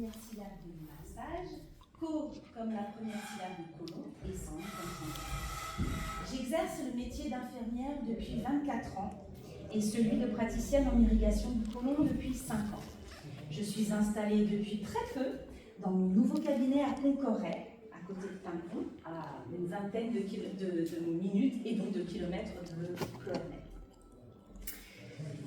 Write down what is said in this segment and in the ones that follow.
première syllabe de massage, co comme la première syllabe de colon et san comme son. J'exerce le métier d'infirmière depuis 24 ans et celui de praticienne en irrigation du côlon depuis 5 ans. Je suis installée depuis très peu dans mon nouveau cabinet à Concoret, à côté de Pimpon, à une vingtaine de minutes et donc de kilomètres de Clornay.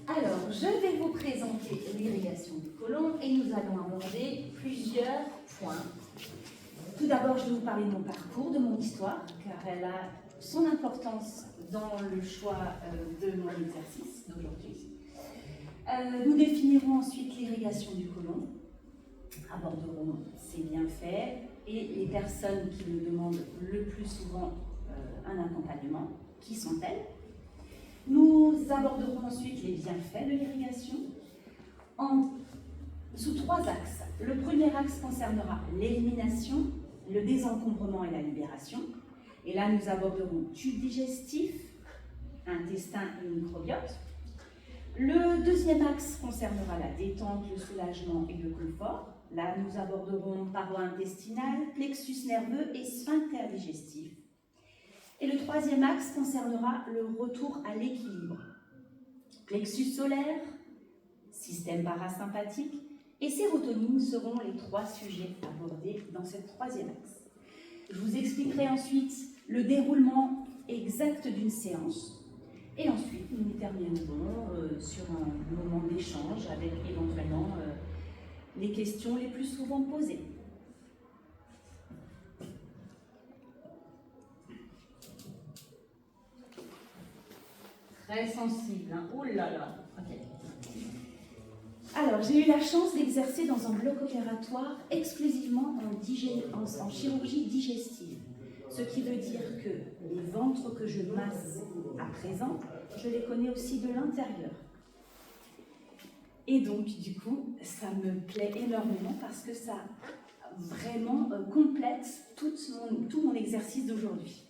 Alors, je vais vous présenter l'irrigation du côlon et nous allons aborder plusieurs points. Tout d'abord, je vais vous parler de mon parcours, de mon histoire, car elle a son importance dans le choix de mon exercice d'aujourd'hui. Nous définirons ensuite l'irrigation du côlon, aborderons ses bienfaits et les personnes qui nous demandent le plus souvent un accompagnement. Qui sont-elles? Nous aborderons ensuite les bienfaits de l'irrigation sous 3 axes. Le premier axe concernera l'élimination, le désencombrement et la libération. Et là, nous aborderons tube digestif, intestin et microbiote. Le deuxième axe concernera la détente, le soulagement et le confort. Là, nous aborderons paroi intestinale, plexus nerveux et sphincter digestif. Et le troisième axe concernera le retour à l'équilibre. Plexus solaire, système parasympathique et sérotonine seront les 3 sujets abordés dans ce troisième axe. Je vous expliquerai ensuite le déroulement exact d'une séance. Et ensuite, nous terminerons sur un moment d'échange avec éventuellement les questions les plus souvent posées. Très sensible, hein? Oh là là. Okay. Alors, j'ai eu la chance d'exercer dans un bloc opératoire exclusivement en chirurgie digestive. Ce qui veut dire que les ventres que je masse à présent, je les connais aussi de l'intérieur. Et donc, du coup, ça me plaît énormément parce que ça vraiment complète tout mon exercice d'aujourd'hui.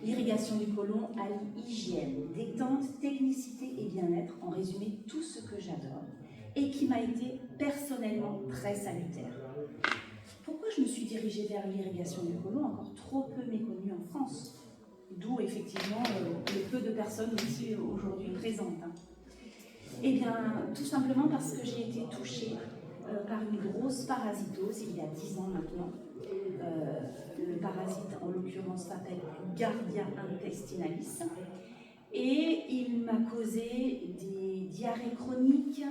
L'irrigation du côlon allie hygiène, détente, technicité et bien-être, en résumé tout ce que j'adore et qui m'a été personnellement très salutaire. Pourquoi je me suis dirigée vers l'irrigation du côlon, encore trop peu méconnue en France, d'où effectivement le peu de personnes ici aujourd'hui présentes. Eh bien, tout simplement parce que j'ai été touchée par une grosse parasitose il y a 10 ans maintenant. Le parasite, en l'occurrence, s'appelle Giardia intestinalis. Et il m'a causé des diarrhées chroniques,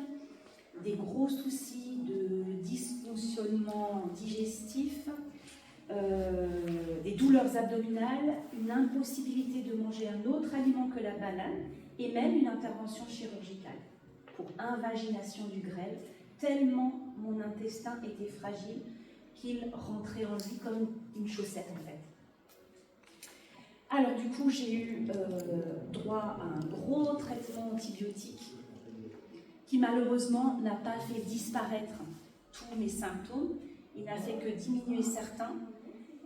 des gros soucis de dysfonctionnement digestif, des douleurs abdominales, une impossibilité de manger un autre aliment que la banane et même une intervention chirurgicale pour invagination du grêle, tellement mon intestin était fragile qu'il rentrait en lui comme une chaussette en fait. Alors du coup, j'ai eu droit à un gros traitement antibiotique qui malheureusement n'a pas fait disparaître tous mes symptômes, il n'a fait que diminuer certains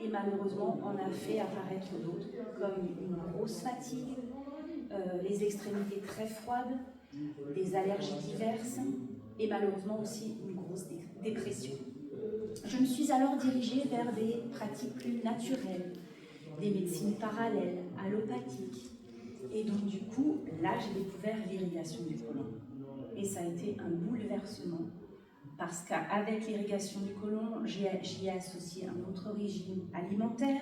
et malheureusement en a fait apparaître d'autres comme une grosse fatigue, les extrémités très froides, des allergies diverses et malheureusement aussi une grosse dépression. Je me suis alors dirigée vers des pratiques plus naturelles, des médecines parallèles, allopathiques. Et donc du coup, là j'ai découvert l'irrigation du côlon. Et ça a été un bouleversement parce qu'avec l'irrigation du côlon, j'y ai associé un autre régime alimentaire,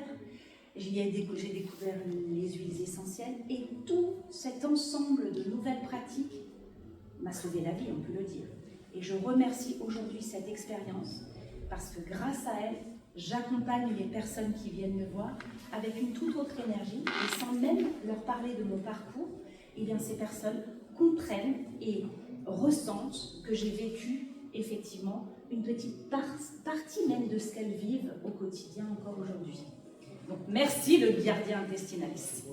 j'ai découvert les huiles essentielles et tout cet ensemble de nouvelles pratiques m'a sauvé la vie, on peut le dire. Et je remercie aujourd'hui cette expérience parce que grâce à elle, j'accompagne les personnes qui viennent me voir avec une toute autre énergie et sans même leur parler de mon parcours, eh bien ces personnes comprennent et ressentent que j'ai vécu effectivement une petite partie même de ce qu'elles vivent au quotidien encore aujourd'hui. Donc merci le Giardia intestinalis.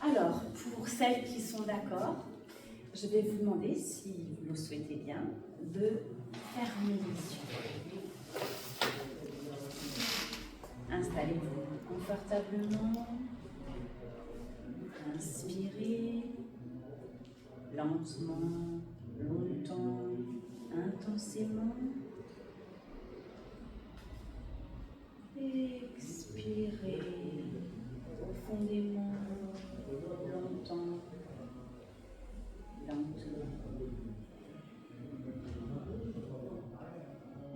Alors, pour celles qui sont d'accord, je vais vous demander, si vous le souhaitez bien, de fermer les yeux. Installez-vous confortablement. Inspirez lentement, longtemps intensément. Expirez profondément, longtemps, lentement.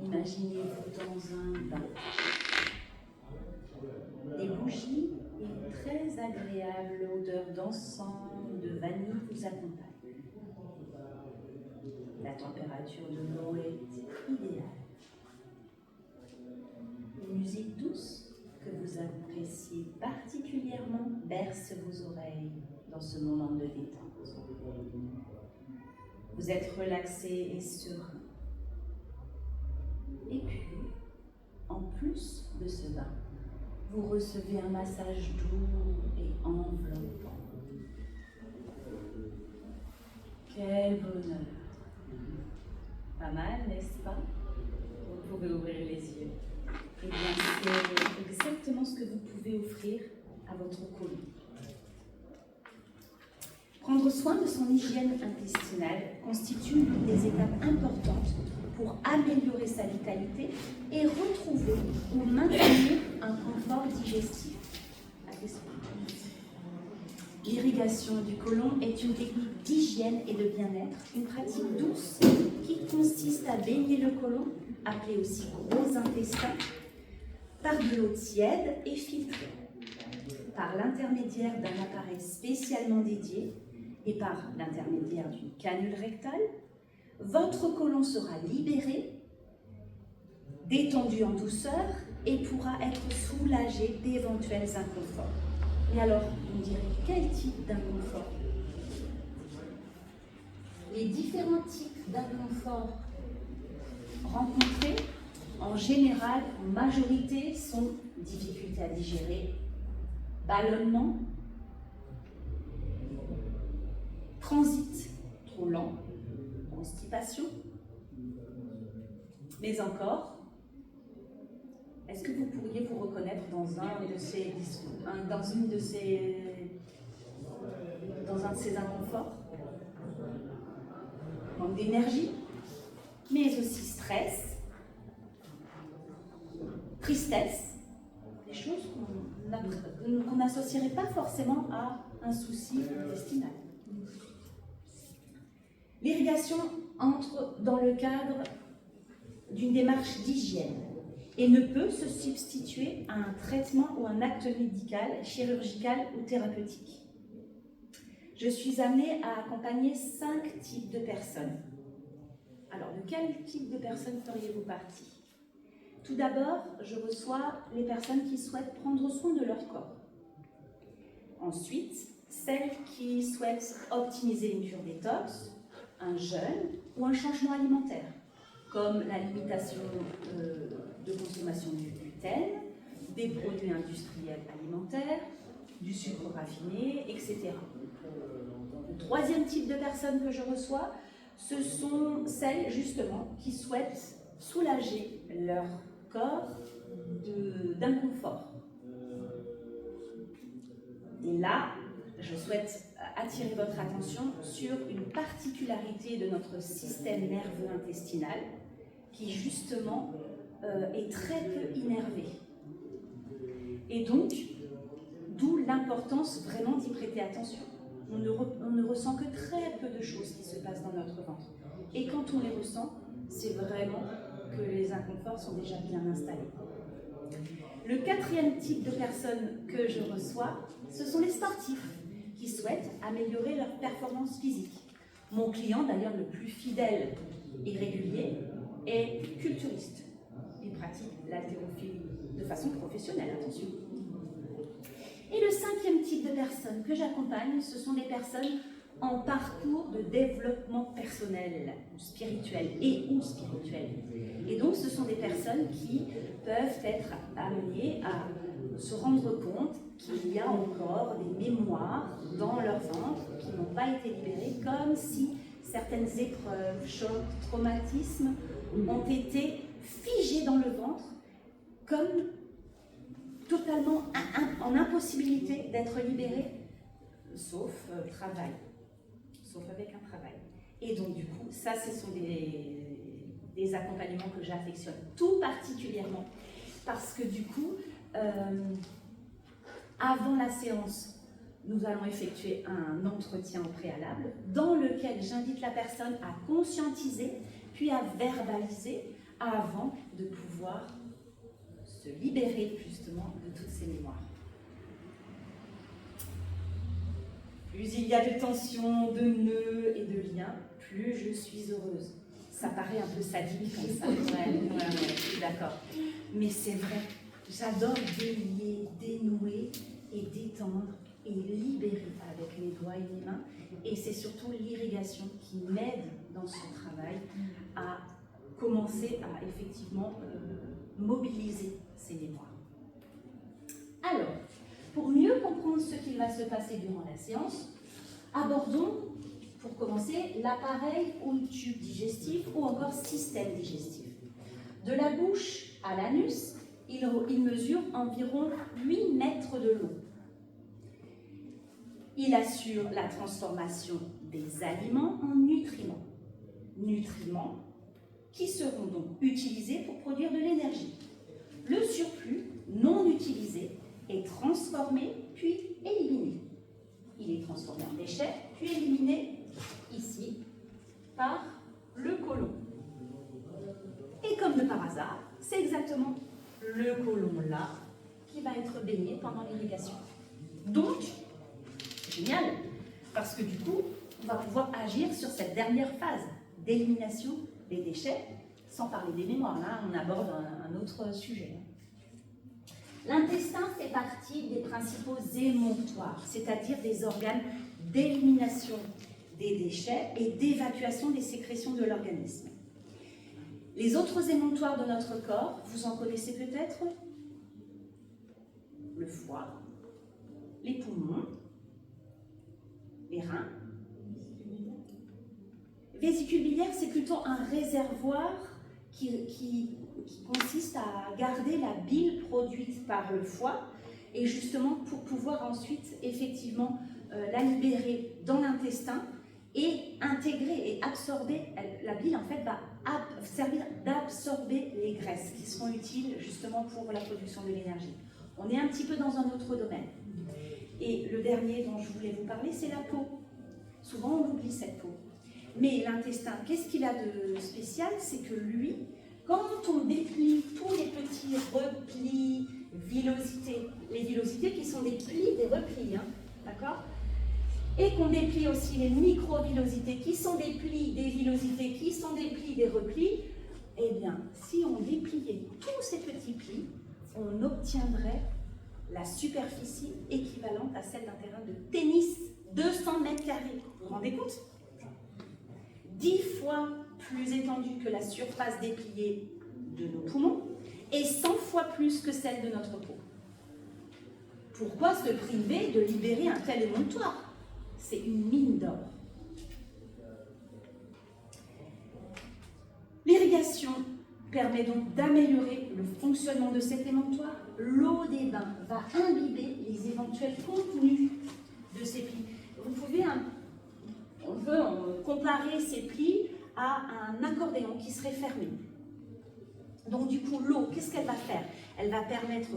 Imaginez-vous dans un bain. Des bougies et une très agréable odeur d'encens, de vanille vous accompagne. La température de l'eau est idéale. Une musique douce que vous appréciez particulièrement berce vos oreilles dans ce moment de détente. Vous êtes relaxé et serein. Et puis, en plus de ce bain, vous recevez un massage doux et enveloppant. Quel bonheur! Pas mal, n'est-ce pas? Vous pouvez ouvrir les yeux. Eh bien, c'est exactement ce que vous pouvez offrir à votre côlon. Prendre soin de son hygiène intestinale constitue l'une des étapes importantes pour améliorer sa vitalité et retrouver ou maintenir un confort digestif. L'irrigation du côlon est une technique d'hygiène et de bien-être, une pratique douce qui consiste à baigner le côlon, appelé aussi gros intestin, par de l'eau tiède et filtrée, par l'intermédiaire d'un appareil spécialement dédié et par l'intermédiaire d'une canule rectale. Votre côlon sera libéré, détendu en douceur et pourra être soulagé d'éventuels inconforts. Et alors, vous me direz, quel type d'inconfort? Les différents types d'inconfort rencontrés, en général, en majorité, sont difficultés à digérer, ballonnement, transit trop lent, constipation, mais encore, est-ce que vous pourriez vous reconnaître dans un de ces inconforts? Manque d'énergie, mais aussi stress, tristesse, des choses qu'on n'associerait pas forcément à un souci intestinal. L'irrigation entre dans le cadre d'une démarche d'hygiène et ne peut se substituer à un traitement ou un acte médical, chirurgical ou thérapeutique. Je suis amenée à accompagner 5 types de personnes. Alors, de quel type de personnes feriez-vous partie? Tout d'abord, je reçois les personnes qui souhaitent prendre soin de leur corps. Ensuite, celles qui souhaitent optimiser une cure détox, un jeûne ou un changement alimentaire, comme la limitation de consommation du gluten, des produits industriels alimentaires, du sucre raffiné, etc. Le troisième type de personnes que je reçois, ce sont celles justement qui souhaitent soulager leur corps d'inconfort. Et là, je souhaite attirer votre attention sur une particularité de notre système nerveux intestinal qui justement est très peu innervé. Et donc, d'où l'importance vraiment d'y prêter attention. On ne ressent que très peu de choses qui se passent dans notre ventre. Et quand on les ressent, c'est vraiment que les inconforts sont déjà bien installés. Le quatrième type de personnes que je reçois, ce sont les sportifs qui souhaitent améliorer leur performance physique. Mon client, d'ailleurs, le plus fidèle et régulier, est culturiste. Il pratique l'haltérophilie de façon professionnelle, attention. Et le cinquième type de personnes que j'accompagne, ce sont des personnes en parcours de développement personnel, ou spirituel ou spirituel. Et donc, ce sont des personnes qui peuvent être amenées à se rendre compte qu'il y a encore des mémoires dans leur ventre qui n'ont pas été libérées, comme si certaines épreuves, chocs, traumatismes ont été figés dans le ventre, comme totalement en impossibilité d'être libérés, sauf travail, sauf avec un travail. Et donc du coup, ça, ce sont des des accompagnements que j'affectionne tout particulièrement parce que du coup, avant la séance, nous allons effectuer un entretien au préalable dans lequel j'invite la personne à conscientiser puis à verbaliser avant de pouvoir se libérer justement de toutes ces mémoires. Plus il y a de tensions, de nœuds et de liens, plus je suis heureuse. Ça paraît un peu sadique comme ça, ouais, je suis d'accord. Mais c'est vrai, j'adore délier, dénouer et détendre et libérer avec les doigts et les mains. Et c'est surtout l'irrigation qui m'aide dans ce travail à commencer à effectivement mobiliser ces mémoires. Alors, pour mieux comprendre ce qui va se passer durant la séance, abordons, pour commencer, l'appareil ou le tube digestif ou encore système digestif. De la bouche à l'anus, il mesure environ 8 mètres de long. Il assure la transformation des aliments en nutriments. Nutriments qui seront donc utilisés pour produire de l'énergie. Le surplus non utilisé est transformé puis éliminé. Il est transformé en déchets puis éliminé ici par le côlon. Et comme de par hasard, c'est exactement le côlon là qui va être baigné pendant l'irrigation. Donc, génial, parce que du coup, on va pouvoir agir sur cette dernière phase d'élimination des déchets, sans parler des mémoires. Là, on aborde un autre sujet. L'intestin fait partie des principaux émonctoires, c'est-à-dire des organes d'élimination des déchets et d'évacuation des sécrétions de l'organisme. Les autres émonctoires de notre corps, vous en connaissez peut-être? Le foie, les poumons, les reins. Vésicule biliaire, c'est plutôt un réservoir qui consiste à garder la bile produite par le foie et justement pour pouvoir ensuite effectivement la libérer dans l'intestin et intégrer et absorber. La bile en fait va servir d'absorber les graisses qui seront utiles justement pour la production de l'énergie. On est un petit peu dans un autre domaine. Et le dernier dont je voulais vous parler, c'est la peau. Souvent on oublie cette peau. Mais l'intestin, qu'est-ce qu'il a de spécial? C'est que lui, quand on déplie tous les petits replis, villosités, les villosités qui sont des plis, des replis, hein, d'accord? Et qu'on déplie aussi les micro-villosités qui sont des plis, des villosités qui sont des plis, des replis, eh bien, si on dépliait tous ces petits plis, on obtiendrait la superficie équivalente à celle d'un terrain de tennis, 200 mètres carrés. Vous vous rendez compte? 10 fois plus étendue que la surface dépliée de nos poumons et 100 fois plus que celle de notre peau. Pourquoi se priver de libérer un tel émonctoire? C'est une mine d'or. L'irrigation permet donc d'améliorer le fonctionnement de cet émonctoire. L'eau des bains va imbiber les éventuels contenus de ces plis. Vous pouvez on peut comparer ces plis à un accordéon qui serait fermé. Donc du coup, l'eau, qu'est-ce qu'elle va faire? Elle va permettre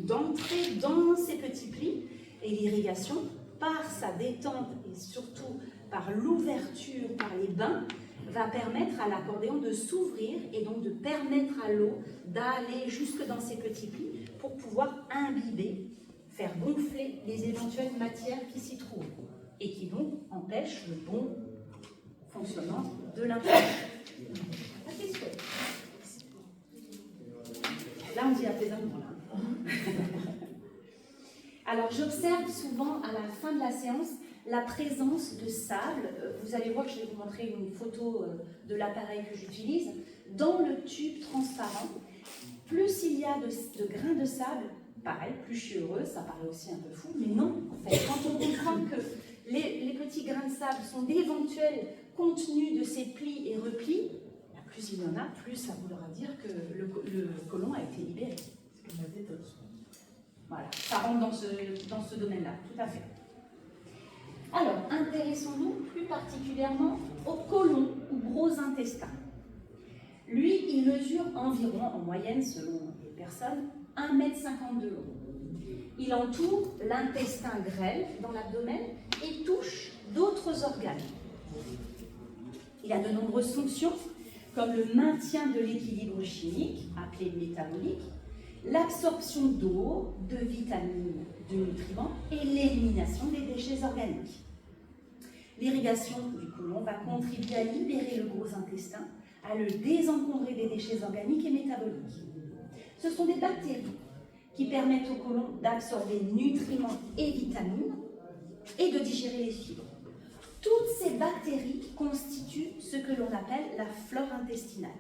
d'entrer dans ces petits plis et l'irrigation, par sa détente et surtout par l'ouverture, par les bains, va permettre à l'accordéon de s'ouvrir et donc de permettre à l'eau d'aller jusque dans ces petits plis pour pouvoir imbiber, faire gonfler les éventuelles matières qui s'y trouvent et qui donc empêchent le bon fonctionnement de l'intestin. Là, on dit apaisement, là. Alors, j'observe souvent à la fin de la séance la présence de sable. Vous allez voir que je vais vous montrer une photo de l'appareil que j'utilise. Dans le tube transparent, plus il y a de grains de sable, pareil, plus je suis heureuse, ça paraît aussi un peu fou, mais non, en fait, quand on comprend que les petits grains de sable sont d'éventuels contenus de ces plis et replis, plus il y en a, plus ça voudra dire que le côlon a été libéré. C'est comme la détox. Voilà, ça rentre dans ce domaine-là, tout à fait. Alors, intéressons-nous plus particulièrement au côlon ou gros intestin. Lui, il mesure environ, en moyenne, selon les personnes, 1,52 m de long. Il entoure l'intestin grêle dans l'abdomen et touche d'autres organes. Il a de nombreuses fonctions, comme le maintien de l'équilibre chimique, appelé métabolique, l'absorption d'eau, de vitamines, de nutriments et l'élimination des déchets organiques. L'irrigation du côlon va contribuer à libérer le gros intestin, à le désencombrer des déchets organiques et métaboliques. Ce sont des bactéries qui permettent au côlon d'absorber nutriments et vitamines et de digérer les fibres. Toutes ces bactéries constituent ce que l'on appelle la flore intestinale.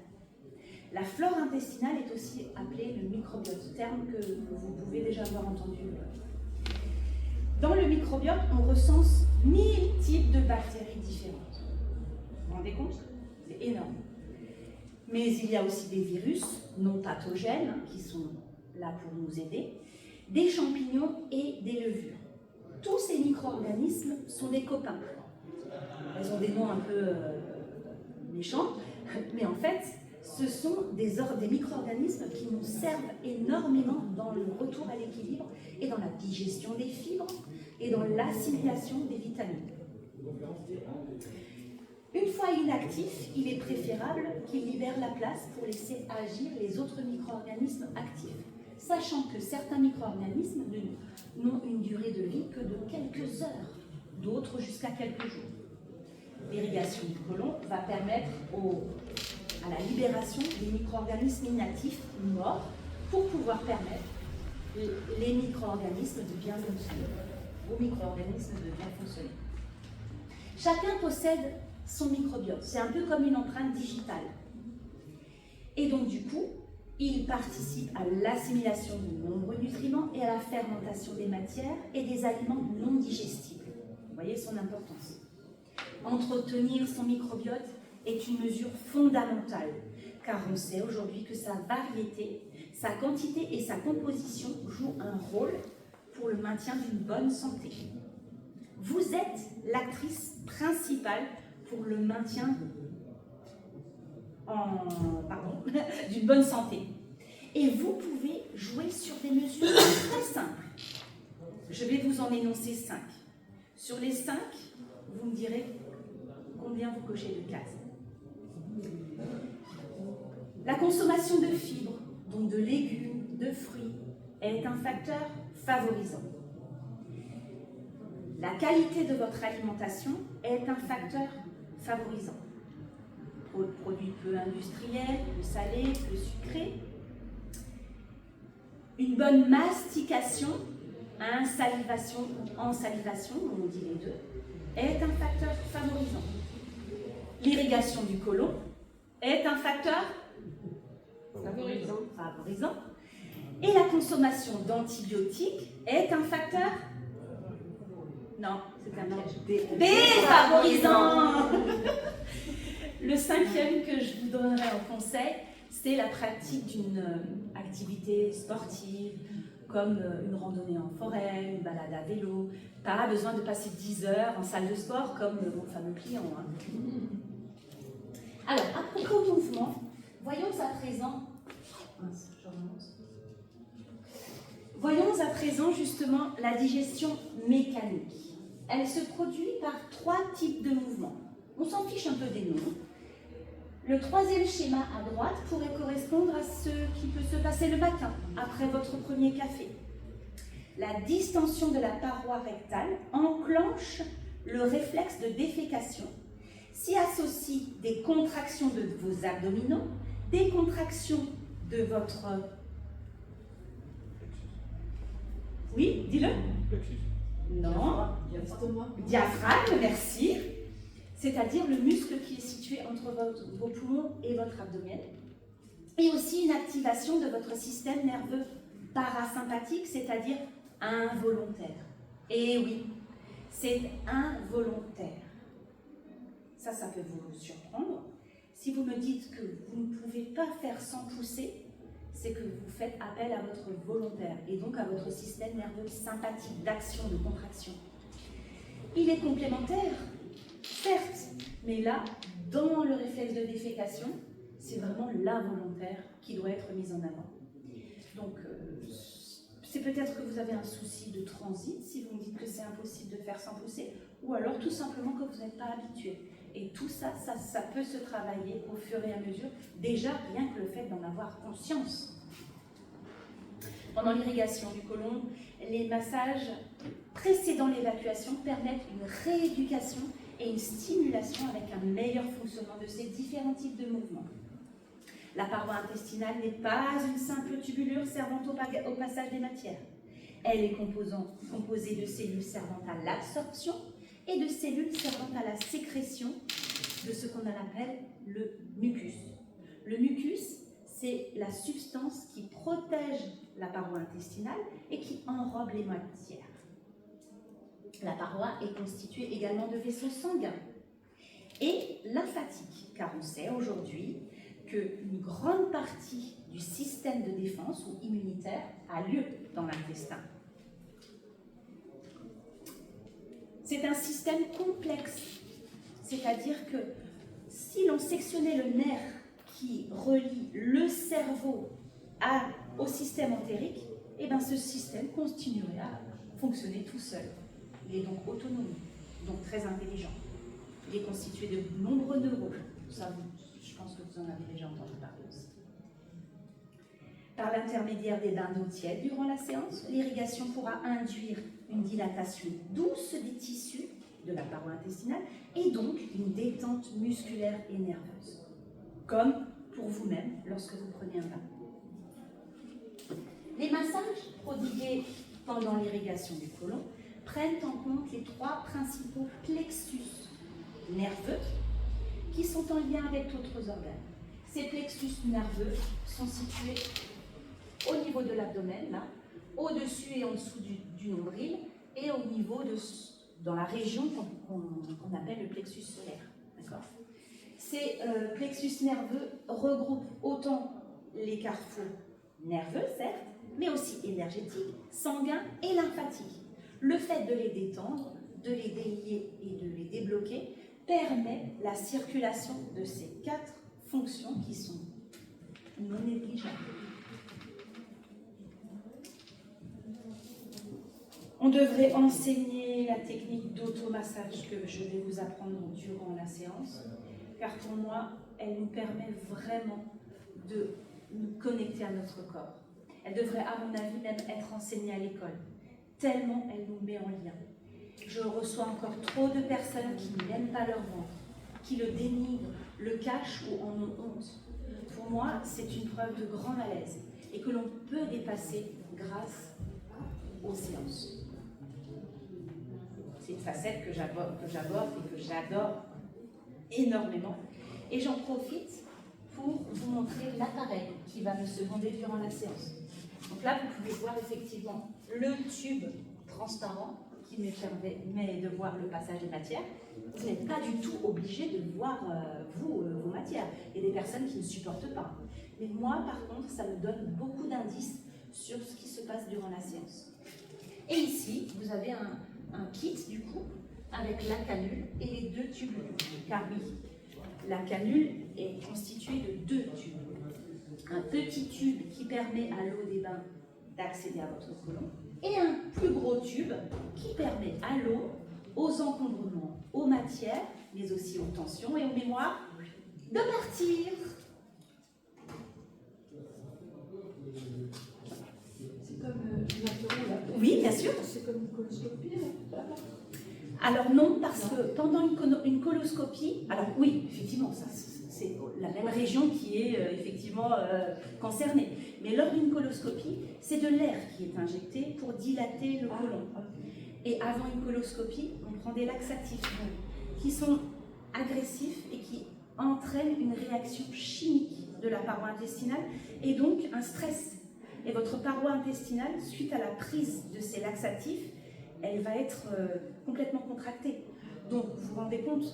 La flore intestinale est aussi appelée le microbiote, terme que vous pouvez déjà avoir entendu. Dans le microbiote, on recense 1000 types de bactéries différentes. Vous vous rendez compte? C'est énorme. Mais il y a aussi des virus non pathogènes qui sont là pour nous aider, des champignons et des levures. Tous ces micro-organismes sont des copains. Ils ont des noms un peu méchants, mais en fait, ce sont des micro-organismes qui nous servent énormément dans le retour à l'équilibre et dans la digestion des fibres et dans l'assimilation des vitamines. Une fois inactif, il est préférable qu'il libère la place pour laisser agir les autres micro-organismes actifs, sachant que certains micro-organismes n'ont une durée de vie que de quelques heures, d'autres jusqu'à quelques jours. L'irrigation du côlon va permettre à la libération des micro-organismes inactifs morts pour pouvoir permettre les micro-organismes de bien fonctionner, aux micro-organismes de bien fonctionner. Chacun possède son microbiote, c'est un peu comme une empreinte digitale. Et donc du coup, il participe à l'assimilation de nombreux nutriments et à la fermentation des matières et des aliments non digestibles. Vous voyez son importance. Entretenir son microbiote est une mesure fondamentale, car on sait aujourd'hui que sa variété, sa quantité et sa composition jouent un rôle pour le maintien d'une bonne santé. Vous êtes l'actrice principale pour le maintien d'une bonne santé. Et vous pouvez jouer sur des mesures très simples. Je vais vous en énoncer 5. Sur les 5, vous me direz combien vous cochez de cases. La consommation de fibres, donc de légumes, de fruits, est un facteur favorisant. La qualité de votre alimentation est un facteur favorisant. Produits peu industriels, peu salés, peu sucrés. Une bonne mastication, insalivation ou ensalivation, on dit les deux, est un facteur favorisant. L'irrigation du côlon est un facteur favorisant. Et la consommation d'antibiotiques est un facteur défavorisant. Le 5e que je vous donnerai en conseil, c'est la pratique d'une activité sportive, comme une randonnée en forêt, une balade à vélo. Pas besoin de passer 10 heures en salle de sport comme mon fameux client. Alors, à propos de mouvement, voyons à présent justement la digestion mécanique. Elle se produit par 3 types de mouvements. On s'en fiche un peu des noms. Le 3e schéma à droite pourrait correspondre à ce qui peut se passer le matin, après votre premier café. La distension de la paroi rectale enclenche le réflexe de défécation. S'y associent des contractions de vos abdominaux, des contractions de votre... Oui, dis-le. Non. Diaphragme, merci. C'est-à-dire le muscle qui est situé entre vos poumons et votre abdomen. Et aussi une activation de votre système nerveux parasympathique, c'est-à-dire involontaire. Et oui, c'est involontaire. Ça peut vous surprendre. Si vous me dites que vous ne pouvez pas faire sans pousser, c'est que vous faites appel à votre volontaire et donc à votre système nerveux sympathique d'action, de contraction. Il est complémentaire, certes, mais là, dans le réflexe de défécation, C'est vraiment la volontaire qui doit être mise en avant. Donc, c'est peut-être que vous avez un souci de transit, si vous me dites que c'est impossible de faire sans pousser, ou alors tout simplement que vous n'êtes pas habitué. Et tout ça, ça peut se travailler au fur et à mesure, déjà rien que le fait d'en avoir conscience. Pendant l'irrigation du côlon, les massages précédant l'évacuation permettent une rééducation et une stimulation avec un meilleur fonctionnement de ces différents types de mouvements. La paroi intestinale n'est pas une simple tubulure servant au passage des matières. Elle est composée de cellules servant à l'absorption et de cellules servant à la sécrétion de ce qu'on appelle le mucus. Le mucus, c'est la substance qui protège la paroi intestinale et qui enrobe les matières. La paroi est constituée également de vaisseaux sanguins et lymphatiques, car on sait aujourd'hui qu'une grande partie du système de défense ou immunitaire a lieu dans l'intestin. C'est un système complexe, c'est-à-dire que si l'on sectionnait le nerf qui relie le cerveau au système entérique, eh bien ce système continuerait à fonctionner tout seul. Il est donc autonome, donc très intelligent. Il est constitué de nombreux neurones. Ça, je pense que vous en avez déjà entendu parler aussi. Par l'intermédiaire des bains d'eau tiède durant la séance, l'irrigation pourra induire une dilatation douce des tissus de la paroi intestinale et donc une détente musculaire et nerveuse, comme pour vous-même lorsque vous prenez un bain. Les massages prodigués pendant l'irrigation du côlon prennent en compte les trois principaux plexus nerveux qui sont en lien avec d'autres organes. Ces plexus nerveux sont situés au niveau de l'abdomen, là, au-dessus et en dessous du nombril, et au niveau dans la région qu'on appelle le plexus solaire. Ces plexus nerveux regroupent autant les carrefours nerveux, certes, mais aussi énergétiques, sanguins et lymphatiques. Le fait de les détendre, de les délier et de les débloquer permet la circulation de ces 4 fonctions qui sont non négligeables. On devrait enseigner la technique d'automassage que je vais vous apprendre durant la séance, car pour moi, elle nous permet vraiment de nous connecter à notre corps. Elle devrait, à mon avis, même être enseignée à l'école, tellement elle nous met en lien. Je reçois encore trop de personnes qui n'aiment pas leur ventre, qui le dénigrent, le cachent ou en ont honte. Pour moi, c'est une preuve de grand malaise et que l'on peut dépasser grâce aux séances. C'est une facette que j'aborde et que j'adore énormément. Et j'en profite pour vous montrer l'appareil qui va me seconder durant la séance. Donc là, vous pouvez voir effectivement le tube transparent qui me permet de voir le passage des matières. Vous n'êtes pas du tout obligé de voir, vos matières. Il y a des personnes qui ne supportent pas. Mais moi, par contre, ça me donne beaucoup d'indices sur ce qui se passe durant la séance. Et ici, vous avez un kit, du coup, avec la canule et les 2 tubes. Car oui, la canule est constituée de 2 tubes. Un petit tube qui permet à l'eau des bains d'accéder à votre côlon et un plus gros tube qui permet à l'eau, aux encombrements, aux matières, mais aussi aux tensions et aux mémoires, de partir. C'est comme une apéro, là. Oui, bien sûr. C'est comme une coloscopie, là. Alors non, parce que pendant une coloscopie, alors oui, effectivement, ça c'est la même région qui est effectivement concernée. Mais lors d'une coloscopie, c'est de l'air qui est injecté pour dilater le côlon. Et avant une coloscopie, on prend des laxatifs qui sont agressifs et qui entraînent une réaction chimique de la paroi intestinale et donc un stress. Et votre paroi intestinale, suite à la prise de ces laxatifs, elle va être complètement contractée. Donc, vous vous rendez compte,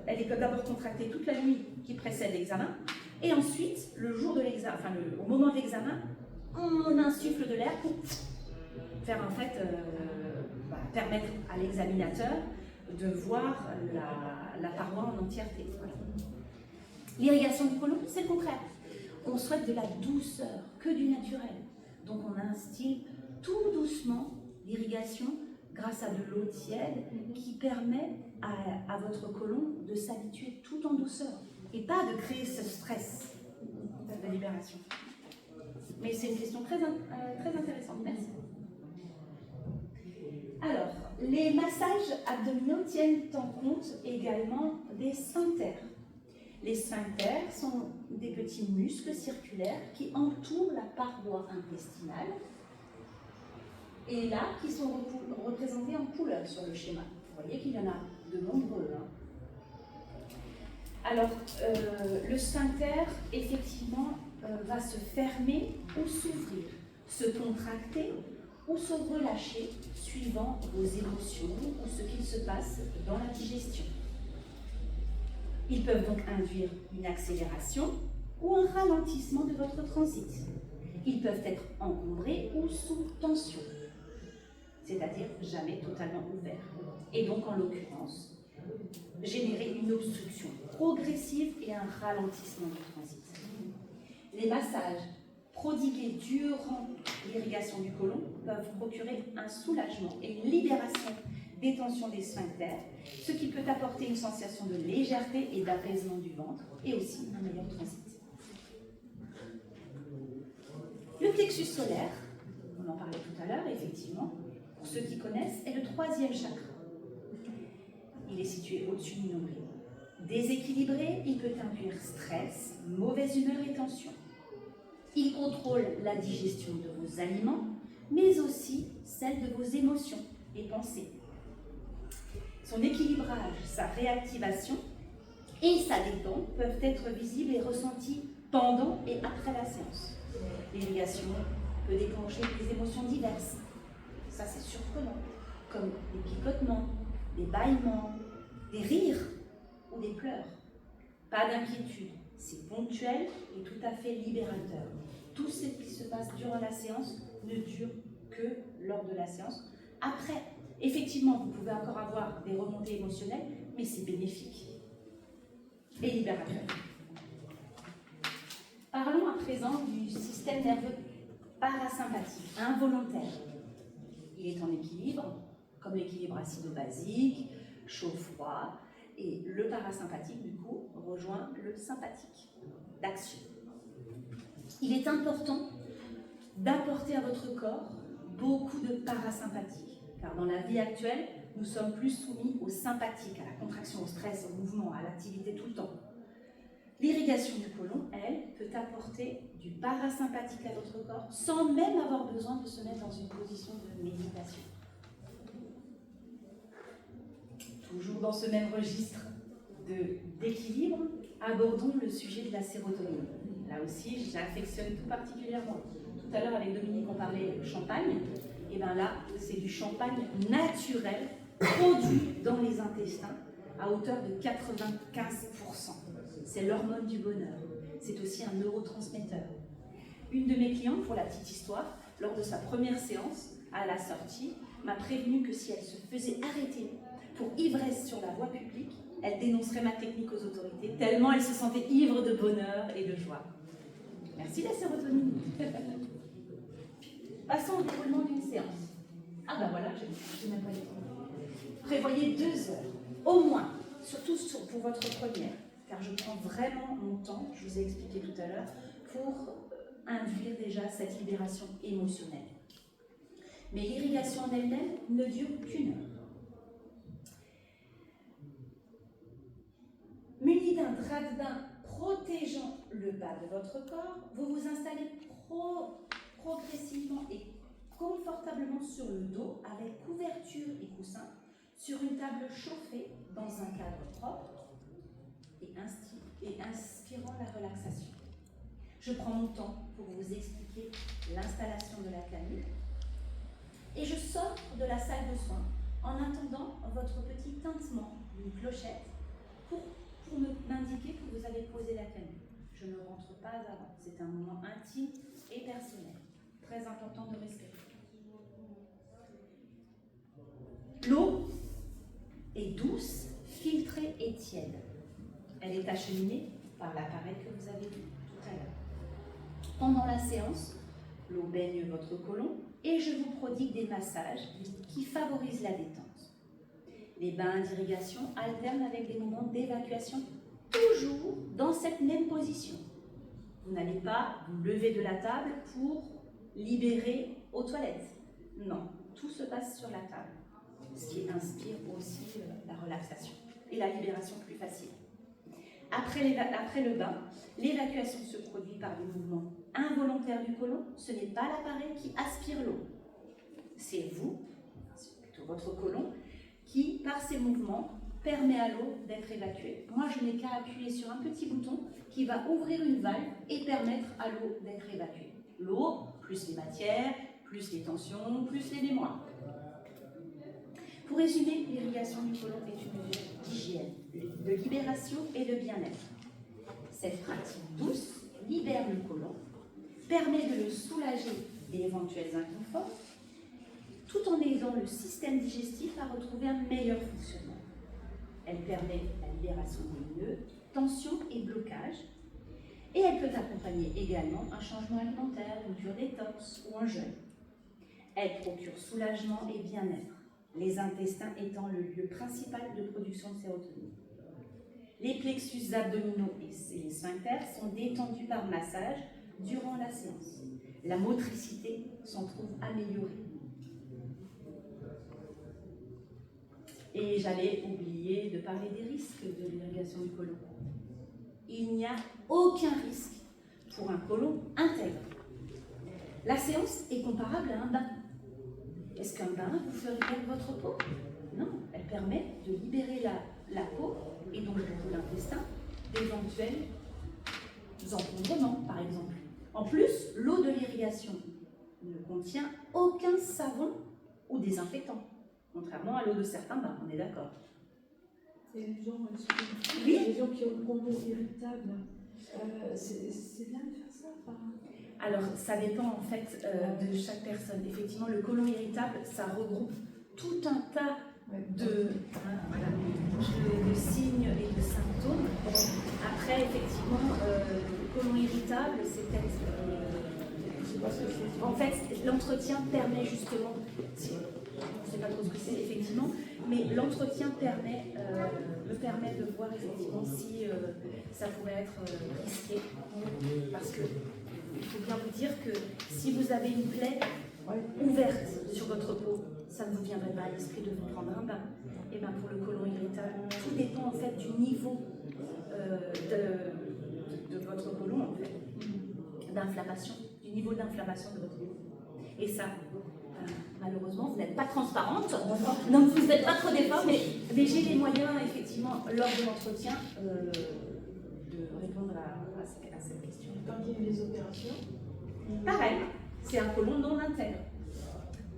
elle est d'abord contractée toute la nuit qui précède l'examen, et ensuite, le jour de l'examen, enfin, au moment de l'examen, on insuffle de l'air pour faire en fait, permettre à l'examinateur de voir la paroi en entièreté. Voilà. L'irrigation du côlon, c'est le contraire. On souhaite de la douceur, que du naturel. Donc on instille tout doucement l'irrigation grâce à de l'eau tiède qui permet à votre côlon de s'habituer tout en douceur et pas de créer ce stress de la libération. Mais c'est une question très intéressante. Merci. Alors, les massages abdominaux tiennent en compte également des sphincters. Les sphincters sont des petits muscles circulaires qui entourent la paroi intestinale et là, qui sont représentés en couleur sur le schéma. Vous voyez qu'il y en a de nombreux. Alors, le sphincter, effectivement, va se fermer ou s'ouvrir, se contracter ou se relâcher suivant vos émotions ou ce qu'il se passe dans la digestion. Ils peuvent donc induire une accélération ou un ralentissement de votre transit. Ils peuvent être encombrés ou sous tension, c'est-à-dire jamais totalement ouverts. Et donc, en l'occurrence, générer une obstruction progressive et un ralentissement du transit. Les massages prodigués durant l'irrigation du côlon peuvent procurer un soulagement et une libération des tensions des sphincters, ce qui peut apporter une sensation de légèreté et d'apaisement du ventre et aussi un meilleur transit. Le plexus solaire, on en parlait tout à l'heure, effectivement, pour ceux qui connaissent, est le troisième chakra. Il est situé au-dessus du nombril. Déséquilibré, il peut induire stress, mauvaise humeur et tension. Il contrôle la digestion de vos aliments, mais aussi celle de vos émotions et pensées. Son équilibrage, sa réactivation et sa détente peuvent être visibles et ressentis pendant et après la séance. L'irrigation peut déclencher des émotions diverses. Ça, c'est surprenant, comme des picotements, des bâillements, des rires ou des pleurs. Pas d'inquiétude, c'est ponctuel et tout à fait libérateur. Tout ce qui se passe durant la séance ne dure que lors de la séance. Après, effectivement, vous pouvez encore avoir des remontées émotionnelles, mais c'est bénéfique et libérateur. Parlons à présent du système nerveux parasympathique, involontaire. Il est en équilibre, comme l'équilibre acido-basique, chaud-froid, et le parasympathique, du coup, rejoint le sympathique d'action. Il est important d'apporter à votre corps beaucoup de parasympathique, car dans la vie actuelle, nous sommes plus soumis au sympathique, à la contraction, au stress, au mouvement, à l'activité tout le temps. L'irrigation du côlon, elle, peut apporter du parasympathique à votre corps sans même avoir besoin de se mettre dans une position de méditation. Toujours dans ce même registre d'équilibre, abordons le sujet de la sérotonine. Là aussi, j'affectionne tout particulièrement. Tout à l'heure, avec Dominique, on parlait de champagne. Et bien là, c'est du champagne naturel, produit dans les intestins, à hauteur de 95%. C'est l'hormone du bonheur. C'est aussi un neurotransmetteur. Une de mes clientes, pour la petite histoire, lors de sa première séance, à la sortie, m'a prévenu que si elle se faisait arrêter pour ivresse sur la voie publique, elle dénoncerait ma technique aux autorités, tellement elle se sentait ivre de bonheur et de joie. Merci la sérotonine. Passons au déroulement d'une séance. Ah ben voilà, j'ai même pas dit. Prévoyez 2 heures, au moins, surtout pour votre première, car je prends vraiment mon temps, je vous ai expliqué tout à l'heure, pour induire déjà cette libération émotionnelle. Mais l'irrigation en elle-même ne dure qu'1 heure. Muni d'un drap de bain protégeant le bas de votre corps, vous vous installez progressivement et confortablement sur le dos avec couverture et coussin sur une table chauffée dans un cadre propre et inspirant la relaxation. Je prends mon temps pour vous expliquer l'installation de la canule et je sors de la salle de soins en attendant votre petit tintement d'une clochette pour m'indiquer que vous avez posé la canule. Je ne rentre pas avant, c'est un moment intime et personnel. Très important de respecter. L'eau est douce, filtrée et tiède. Elle est acheminée par par l'appareil que vous avez vu tout à l'heure. Pendant la séance, l'eau baigne votre côlon et je vous prodigue des massages qui favorisent la détente. Les bains d'irrigation alternent avec des moments d'évacuation, toujours dans cette même position. Vous n'allez pas vous lever de la table pour libérer aux toilettes. Non, tout se passe sur la table, ce qui inspire aussi la relaxation et la libération plus facile. Après le bain, l'évacuation se produit par des mouvements involontaires du côlon. Ce n'est pas l'appareil qui aspire l'eau, c'est vous, c'est plutôt votre côlon, qui, par ces mouvements, permet à l'eau d'être évacuée. Moi, je n'ai qu'à appuyer sur un petit bouton qui va ouvrir une valve et permettre à l'eau d'être évacuée. L'eau, plus les matières, plus les tensions, plus les mémoires. Pour résumer, l'irrigation du côlon est une mesure d'hygiène, de libération et de bien-être. Cette pratique douce libère le côlon, permet de le soulager des éventuels inconforts, tout en aidant le système digestif à retrouver un meilleur fonctionnement. Elle permet la libération des nœuds, tensions et blocages, et elle peut accompagner également un changement alimentaire, une cure détox ou un jeûne. Elle procure soulagement et bien-être, les intestins étant le lieu principal de production de sérotonine. Les plexus abdominaux et les sphincters sont détendus par massage durant la séance. La motricité s'en trouve améliorée. Et j'allais oublier de parler des risques de l'irrigation du côlon. Il n'y a aucun risque pour un côlon intègre. La séance est comparable à un bain. Est-ce qu'un bain vous ferait perdre votre peau? Non, elle permet de libérer la peau et donc l'intestin d'éventuels encombrements, par exemple. En plus, l'eau de l'irrigation ne contient aucun savon ou désinfectant, contrairement à l'eau de certains bains, on est d'accord. Et les gens, Oui. les gens qui ont le côlon irritable, c'est bien de faire ça Alors, ça dépend en fait de chaque personne. Effectivement, le côlon irritable, ça regroupe tout un tas de signes et de symptômes. Après, effectivement, le côlon irritable, c'est peut-être... en fait, l'entretien permet justement... Je ne sais pas trop ce que c'est, effectivement, mais l'entretien me permet de voir effectivement si ça pourrait être risqué. Parce que il faut bien vous dire que si vous avez une plaie ouverte sur votre peau, ça ne vous viendrait pas à l'esprit de vous prendre un bain. Et bien pour le côlon irritable, tout dépend en fait du niveau de votre côlon, en fait, d'inflammation, du niveau d'inflammation de votre côlon. Et ça, malheureusement, vous n'êtes pas transparente, donc vous n'êtes pas trop d'efforts, mais j'ai les moyens, effectivement, lors de l'entretien, de répondre à cette question. Quand il y a eu des opérations, pareil, c'est un côlon non intègre.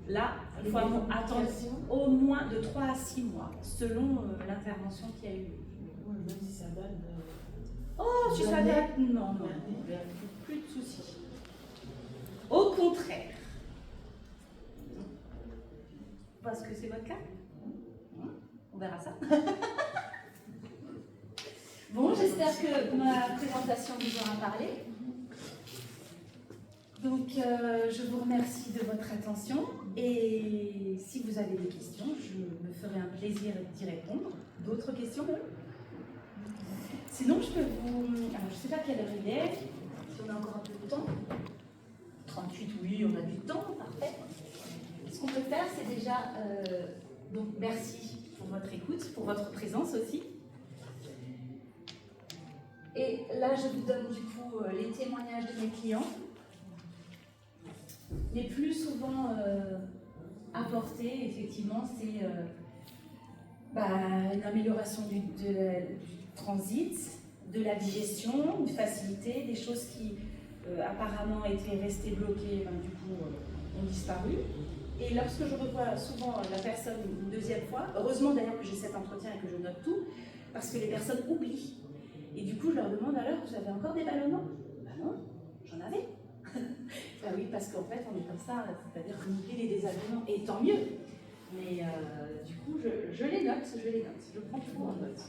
Là, il faut attendre au moins de 3 à 6 mois, selon l'intervention qui a eu lieu. même si ça date de... Oh, si ça date, non, plus de soucis. Au contraire. Parce que c'est votre cas. On verra ça. Bon, j'espère que ma présentation vous aura parlé. Donc, je vous remercie de votre attention et si vous avez des questions, je me ferai un plaisir d'y répondre. D'autres questions? Sinon, je peux vous... Alors, je ne sais pas quelle heure il est, si on a encore un peu de temps. 38, oui, on a du temps, parfait. Ce qu'on peut faire, c'est déjà... donc, merci pour votre écoute, pour votre présence aussi. Et là, je vous donne du coup les témoignages de mes clients. Les plus souvent apportés, effectivement, c'est une amélioration du transit, de la digestion, une facilité, des choses qui apparemment étaient restées bloquées, du coup, ont disparu. Et lorsque je revois souvent la personne une deuxième fois, heureusement d'ailleurs que j'ai cet entretien et que je note tout, parce que les personnes oublient. Et du coup, je leur demande alors, vous avez encore des ballonnements? Ben non, j'en avais. Ben oui, parce qu'en fait, on est comme ça, c'est-à-dire qu'on oublie les désagréments, et tant mieux. Mais du coup, je les note, je prends tout en note.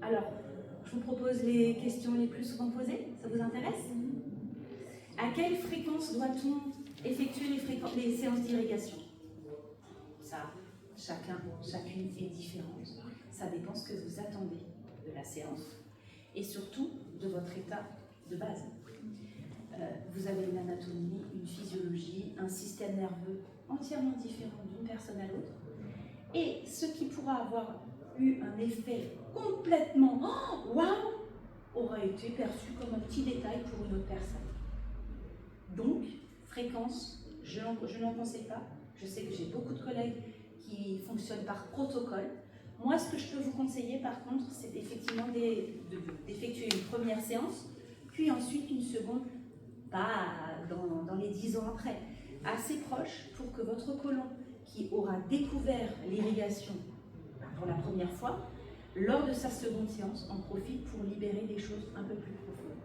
Alors, je vous propose les questions les plus souvent posées. Ça vous intéresse? À quelle fréquence doit-on effectuer les séances d'irrigation? Ça, chacune est différente. Ça dépend ce que vous attendez de la séance et surtout de votre état de base. Vous avez une anatomie, une physiologie, un système nerveux entièrement différent d'une personne à l'autre. Et ce qui pourra avoir eu un effet complètement « waouh » aura été perçu comme un petit détail pour une autre personne. Donc, fréquence, je n'en conseille pas. Je sais que j'ai beaucoup de collègues qui fonctionnent par protocole. Moi, ce que je peux vous conseiller, par contre, c'est effectivement d'effectuer une première séance, puis ensuite une seconde, pas dans les 10 ans après, assez proche pour que votre côlon, qui aura découvert l'irrigation pour la première fois, lors de sa seconde séance, en profite pour libérer des choses un peu plus profondes.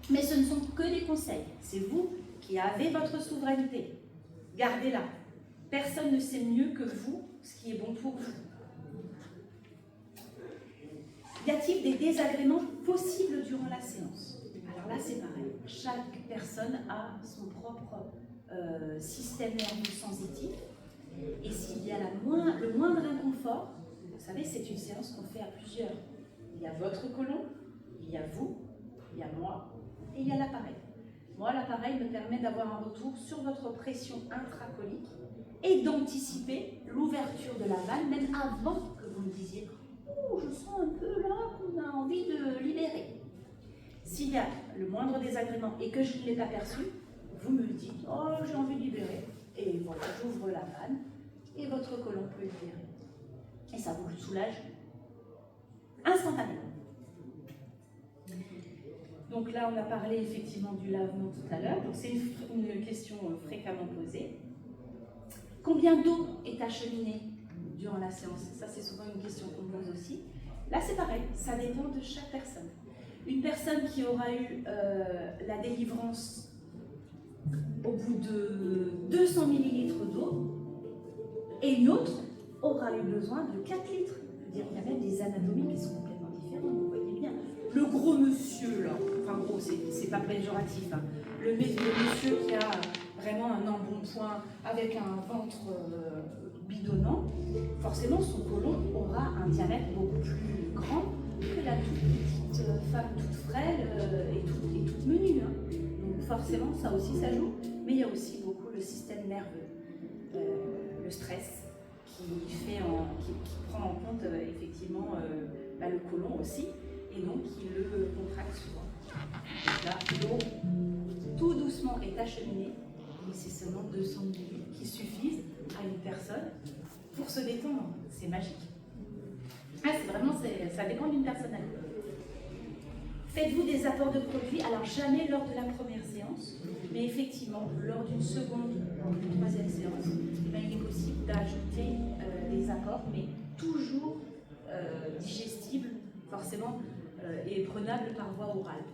Mais ce ne sont que des conseils. C'est vous qui avez votre souveraineté. Gardez-la. Personne ne sait mieux que vous ce qui est bon pour vous. Y a-t-il des désagréments possibles durant la séance? Alors là, c'est pareil. Chaque personne a son propre système nerveux sensitif. Et s'il y a le moindre inconfort, vous savez, c'est une séance qu'on fait à plusieurs. Il y a votre côlon, il y a vous, il y a moi, et il y a l'appareil. Moi, l'appareil me permet d'avoir un retour sur votre pression intracolique et d'anticiper l'ouverture de la vanne, même avant que vous me disiez « Oh, je sens un peu là qu'on a envie de libérer ». S'il y a le moindre désagrément et que je ne l'ai pas perçu, vous me le dites « Oh, j'ai envie de libérer ». Et voilà, j'ouvre la vanne et votre côlon peut libérer. Et ça vous soulage instantanément. Donc là, on a parlé effectivement du lavement tout à l'heure. Donc c'est une question fréquemment posée. Combien d'eau est acheminée durant la séance? Ça, c'est souvent une question qu'on pose aussi. Là, c'est pareil, ça dépend de chaque personne. Une personne qui aura eu la délivrance au bout de 200 ml d'eau et une autre aura eu besoin de 4 litres. Je veux dire, il y a même des anatomies qui sont complètement différentes, vous voyez bien. Le gros monsieur, là, enfin gros, c'est pas péjoratif, hein. Le monsieur qui a vraiment un embonpoint avec un ventre bidonnant, forcément son côlon aura un diamètre beaucoup plus grand que la toute petite femme toute frêle et toute menue. Hein. Donc forcément, ça aussi, ça joue. Mais il y a aussi beaucoup le système nerveux, le stress, qui prend en compte effectivement le côlon aussi, et donc qui le contracte souvent. Donc là, l'eau, tout doucement, est acheminée, et c'est seulement 200 ml qui suffisent à une personne pour se détendre. C'est magique. Ah, c'est vraiment, ça dépend d'une personne à l'autre. Faites-vous des apports de produits? Alors jamais lors de la première séance, mais effectivement, lors d'une seconde ou d'une troisième séance, il est possible d'ajouter des apports, mais toujours digestibles, forcément, et prenables par voie orale.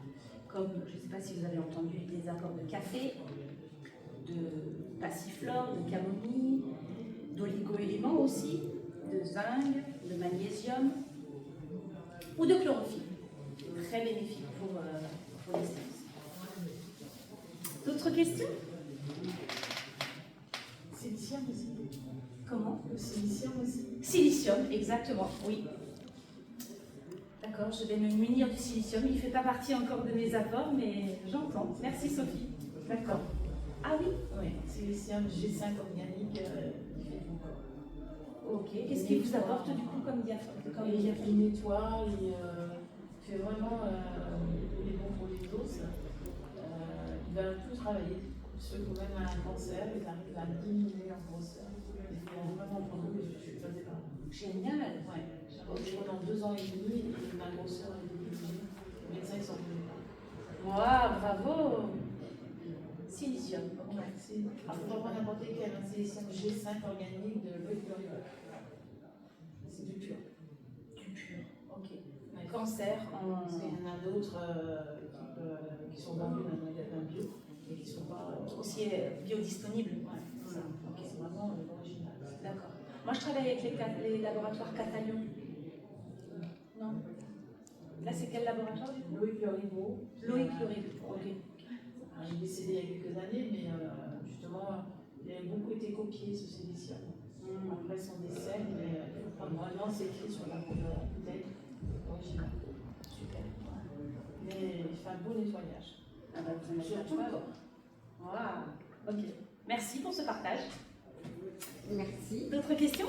Comme, je ne sais pas si vous avez entendu, des apports de café, de passiflore, de camomille, d'oligo-éléments aussi, de zinc, de magnésium ou de chlorophylle. Très bénéfique pour les séances. D'autres questions? Silicium aussi. Comment? Le silicium aussi. Silicium, exactement, oui. D'accord, je vais me munir du silicium. Il ne fait pas partie encore de mes apports, mais j'entends. Merci Sophie. D'accord. Ah oui? Oui, silicium G5 organique, il fait bon corps. Ok. Qu'est-ce qu'il vous apporte du coup comme diaphragme? Il nettoie, il fait vraiment, il est bon pour les os. Il va tout travailler. Ceux qui ont même un cancer, ils arrivent à diminuer en grosseur. Il faut vraiment prendre, je suis passée par là. Génial. Ouais. Pendant 2 ans et demi, ma grosseur est diminuée. Les médecins ils sont venus. Waouh, bravo. Silicium. Ouais, il faut vraiment n'importe quel silicium G5 organique de l'eau. C'est du pur. Du pur. Ok. Ouais. Cancer en. Il y en a d'autres qui sont vendus dans les magasins bio et qui ne sont pas aussi biodisponibles. Ouais, c'est ça. Okay. C'est vraiment l'original. D'accord. Moi, je travaille avec les laboratoires Catalion. Non? Là, c'est quel laboratoire du coup? Loïc Loriveau. Loïc Loriveau, ok. Il est décédé il y a quelques années, mais justement, il a beaucoup été copié, ce silicium. Après son décès, mais vraiment, c'est écrit sur la bouteille originale. Super. Mais il fait un beau nettoyage. Ah bah, vous en avez Surtout pas. le corps. Voilà. Ok. Merci pour ce partage. Merci. D'autres questions?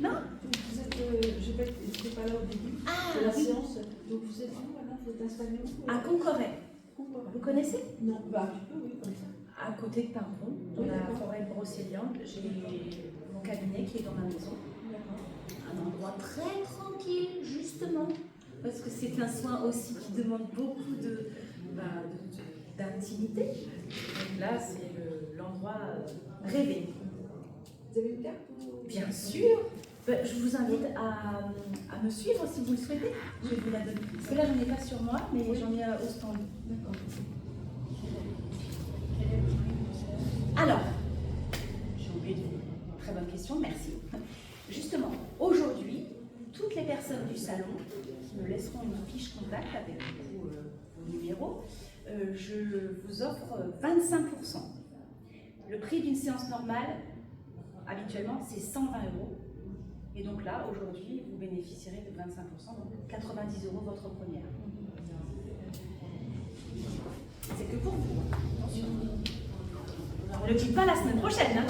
Non? Vous êtes, j'étais pas là au début de la séance, donc vous êtes où maintenant? Vous êtes installé où? À Concoret. Vous connaissez? Non, bah tu peux, oui, comme ça. À côté de Pimpon, dans Oui, la d'accord. forêt de Brocéliande, j'ai mon cabinet qui est dans ma maison. D'accord. Un endroit très tranquille, justement, parce que c'est un soin aussi qui demande beaucoup d'intimité. Donc là, c'est l'endroit rêvé. Vous avez une carte ou... Bien sûr. Ben, je vous invite à me suivre si vous le souhaitez. Je vais vous la donner. Parce que là, j'en ai pas sur moi, mais j'en ai au stand. D'accord. Alors, j'ai oublié de vous. Très bonne question, merci. Justement, aujourd'hui, toutes les personnes du salon qui me laisseront une fiche contact avec vos numéros, je vous offre 25%. Le prix d'une séance normale, habituellement, c'est 120 €. Et donc là, aujourd'hui, vous bénéficierez de 25%, donc 90 € votre première. C'est que pour vous. Attention. On ne le dit pas la semaine prochaine. Hein.